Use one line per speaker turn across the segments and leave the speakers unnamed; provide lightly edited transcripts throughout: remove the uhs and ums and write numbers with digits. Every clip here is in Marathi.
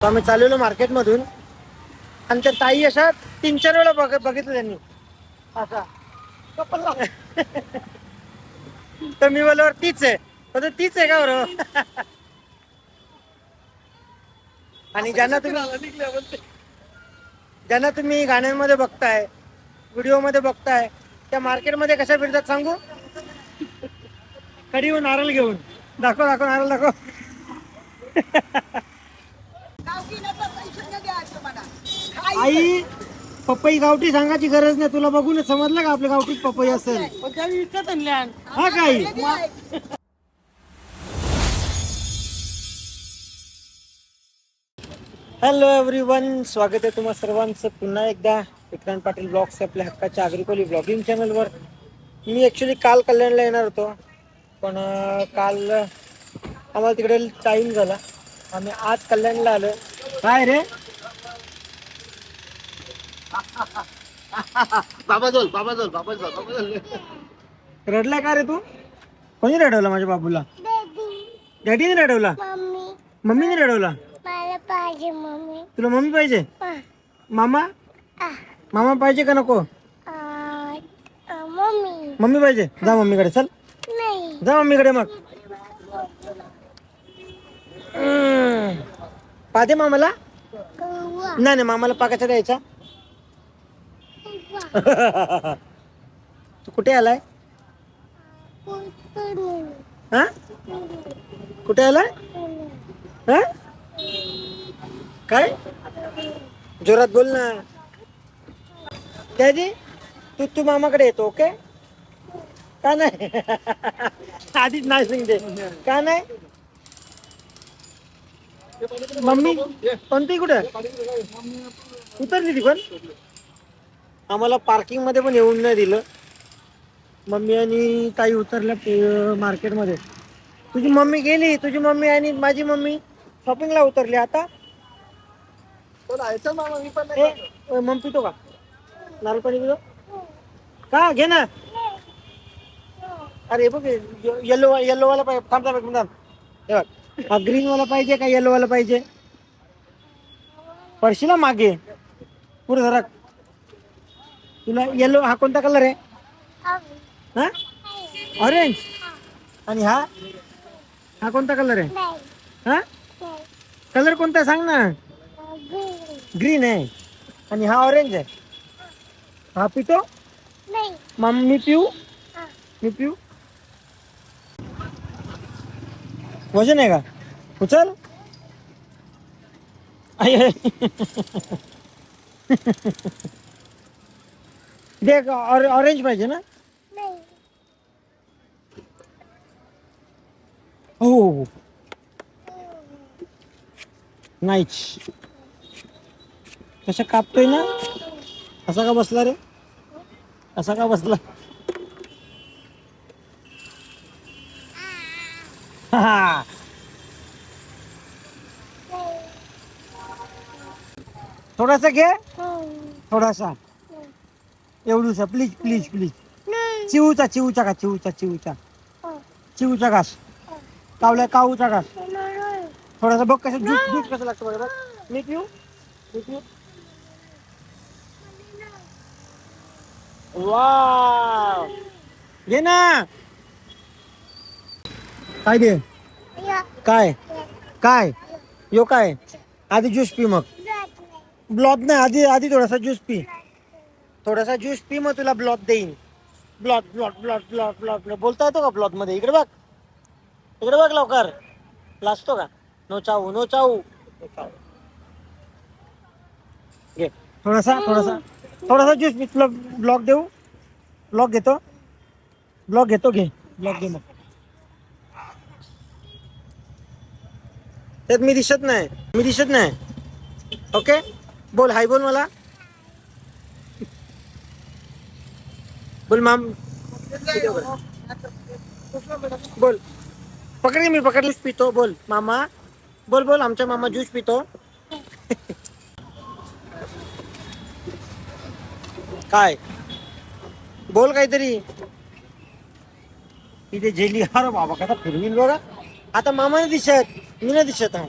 आम्ही चालवलो मार्केटमधून आणि त्या ताई अशा 3-4 वेळा बघितलं त्यांनी असा तर मी बोलवर तीच आहे, तर तीच आहे का बरोबर. आणि ज्यांना तुम्ही गाण्यांमध्ये बघताय, व्हिडिओ मध्ये बघताय, त्या मार्केटमध्ये कशा फिरतात सांगू? कढी नारळ घेऊन. दाखव दाखव नारळ दाखव. आई पपई गावठी सांगायची गरज नाही, तुला बघून समजलं का आपल्या गावठी पपई असेल. हा काय? हॅलो एव्हरीवन, स्वागत आहे तुम्हा सर्वांचं पुन्हा एकदा विक्रांत पाटील ब्लॉग्स आपल्या हक्काच्या आग्रिकोली ब्लॉगिंग चॅनलवर. मी ॲक्च्युली काल कल्याणला येणार होतो, पण काल आम्हाला तिकडे टाईम झाला. आम्ही आज कल्याणला आलो. काय रे रडला का रे तू? कोणी रडवला माझ्या बाबूला? डॅडीने रडवला? मम्मीने रडवला? तुला मम्मी पाहिजे? मामा मामा पाहिजे का नको? मम्मी पाहिजे. जा मम्मीकडे, चल जा मम्मीकडे. मग पादे मामाला? नाही नाही, मामाला पाकाचा द्यायचा. तू कुठे आलाय? हा कुठे आलाय? हा काय? जोरात बोल ना. डॅडी तू मामाकडे येतो, ओके? का नाही? आधीच नाही सांगते का नाही. मम्मी कोणती कुठे उतरली ती? पण आम्हाला पार्किंग मध्ये पण येऊन नाही दिलं. मम्मी आणि ताई उतरल्या मार्केटमध्ये. तुझी मम्मी गेली, तुझी मम्मी आणि माझी मम्मी शॉपिंगला उतरली. आता मम्मी पितो का नारळ पाणी? पितो का? घे ना. अरे बघ, येलो वाला पाहिजे. थांब थांब थांब. हे बघ, हा ग्रीन वाला पाहिजे का येलो वाला पाहिजे? पडशील मागे पुढे जरा. तुला येलो हा कोणता कलर आहे? हा ऑरेंज. आणि हा हा कोणता कलर आहे? हा कलर कोणता सांग ना. ग्रीन आहे. आणि हा ऑरेंज आहे. हा पितो? मम्मी पिऊ? मी पिऊ? वजन आहे का? उचल. देख, ऑरेंज पाहिजे ना? हो नाहीच. कशा कापतोय ना? असा का बसला रे? असा का बसला? हा थोडासा घे, थोडासा. एवढूसा प्लीज प्लीज प्लीज. चिवूचा चिवूचा का? चिवूचा घास. काऊचा घास. थोडासा बघ कसं ज्यूस ज्यूस कसं लागतं बघ. मी पिऊ? मी पिऊ? वाव, घे ना. काय दे? काय काय यो काय? आधी ज्यूस पी, मग ब्लॉथ नाही. आधी आधी थोडासा ज्यूस पी. थोडासा ज्यूस पी, मग तुला ब्लॉथ देईन. ब्लॉथ बोलता येतो का ब्लॉथ मध्ये? इकडे बघ, इकडे बघ लवकर. लाजतो का? नो चाऊ नो चाऊ. घे थोडासा थोडासा थोडासा ज्यूस पी. तुला ब्लॉक देऊ? ब्लॉक घेतो, ब्लॉक घेतो. घे ब्लॉक घे. मग त्यात मी दिसत नाही, मी दिसत नाही. ओके बोल, हाय बोल मला. बोल माम. बोल, पकड. मी पकडलीच पितो. बोल मामा. बोल बोल, आमचा मामा ज्यूस पितो. काय बोल काहीतरी. इथे जेली. अरे बाबा कसा फिरवील बघा. आता मामा नाही दिसत, मी नाही दिसत आहे.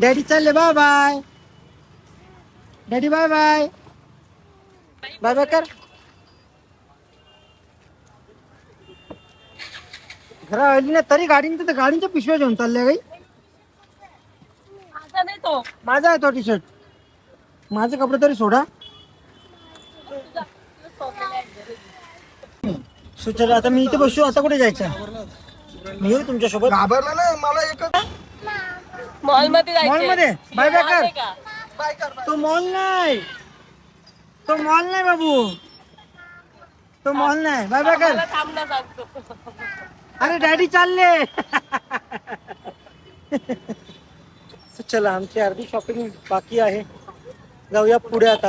डॅडी चालले bye bye. Daddy bye bye. Bye bye कर. घरा आली ना तरी गाडीच्या पिशव्या घेऊन चालल्या काही.
आता नाही तो
माझा आहे तो टी शर्ट. माझे कपडे तरी सोडा. सुचल आता मी इथे बसू. आता कुठे जायचं? मी येऊ तुमच्या सोबत.
घाबरला नाही मला एकच
मॉल मध्ये
मॉल मध्ये बाय बाय कर.
बाय कर
तो मॉल नाही. तो मॉल नाही बाबू. तो मॉल नाही. बाय बाय कर.
थांबला सांगतो.
अरे डॅडी चालले. चला आमची अर्धी शॉपिंग बाकी आहे. जाऊया पुढे आता.